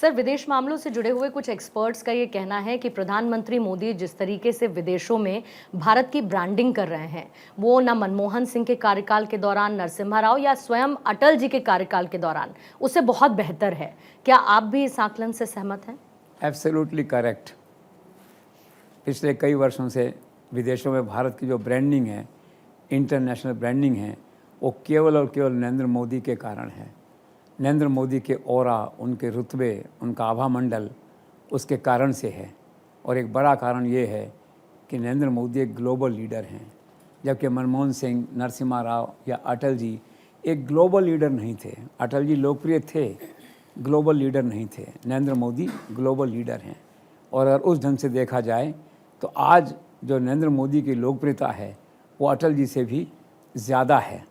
Sir, विदेश मामलों से जुड़े हुए कुछ एक्सपर्ट्स का ये कहना है कि प्रधानमंत्री मोदी जिस तरीके से विदेशों में भारत की ब्रांडिंग कर रहे हैं, वो ना मनमोहन सिंह के कार्यकाल के दौरान, नरसिम्हा राव या स्वयं अटल जी के कार्यकाल के दौरान, उससे बहुत बेहतर है। क्या आप भी इस आकलन से सहमत हैं? Absolutely correct. पिछले कई वर्षों से विदेशों में भारत की जो ब्रांडिंग है, इंटरनेशनल ब्रांडिंग है, वो केवल और केवल नरेंद्र मोदी के कारण है। नरेंद्र मोदी के ऑरा, उनके रुतबे, उनका आभा मंडल उसके कारण से है। और एक बड़ा कारण ये है कि नरेंद्र मोदी एक ग्लोबल लीडर हैं, जबकि मनमोहन सिंह, नरसिम्हा राव या अटल जी एक ग्लोबल लीडर नहीं थे। अटल जी लोकप्रिय थे, ग्लोबल लीडर नहीं थे। नरेंद्र मोदी ग्लोबल लीडर हैं। और अगर उस ढंग से देखा जाए तो आज जो नरेंद्र मोदी की लोकप्रियता है वो अटल जी से भी ज़्यादा है।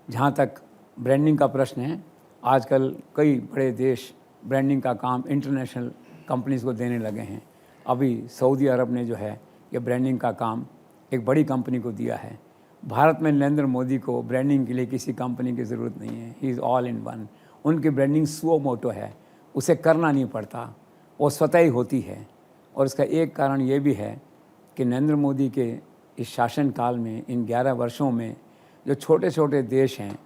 जहाँ तक ब्रांडिंग का प्रश्न है, आजकल कई बड़े देश ब्रांडिंग का काम इंटरनेशनल कंपनीज़ को देने लगे हैं। अभी सऊदी अरब ने जो है ये ब्रांडिंग का काम एक बड़ी कंपनी को दिया है। भारत में नरेंद्र मोदी को ब्रांडिंग के लिए किसी कंपनी की ज़रूरत नहीं है। He is all in one. उनकी ब्रांडिंग सुओ मोटो है, उसे करना नहीं पड़ता, वो स्वतः ही होती है। और इसका एक कारण ये भी है कि नरेंद्र मोदी के इस शासनकाल में, इन 11 वर्षों में, जो छोटे छोटे देश हैं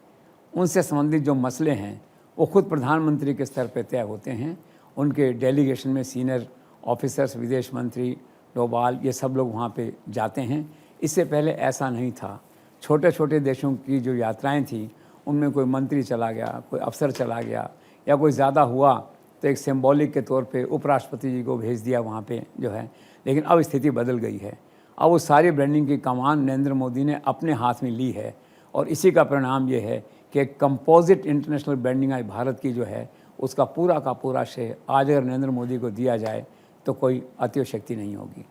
उनसे संबंधित जो मसले हैं वो खुद प्रधानमंत्री के स्तर पर तय होते हैं। उनके डेलीगेशन में सीनियर ऑफिसर्स, विदेश मंत्री, डोभाल, ये सब लोग वहाँ पे जाते हैं। इससे पहले ऐसा नहीं था। छोटे छोटे देशों की जो यात्राएं थी उनमें कोई मंत्री चला गया, कोई अफसर चला गया, या कोई ज़्यादा हुआ तो एक सिंबॉलिक के तौर पे उपराष्ट्रपति जी को भेज दिया वहाँ पे जो है। लेकिन अब स्थिति बदल गई है। अब वो सारी ब्रांडिंग की कमान नरेंद्र मोदी ने अपने हाथ में ली है। और इसी का परिणाम ये है कि एक कंपोजिट इंटरनेशनल ब्रांडिंग आज भारत की जो है उसका पूरा का पूरा श्रेय आज अगर नरेंद्र मोदी को दिया जाए तो कोई अतिशयोक्ति नहीं होगी।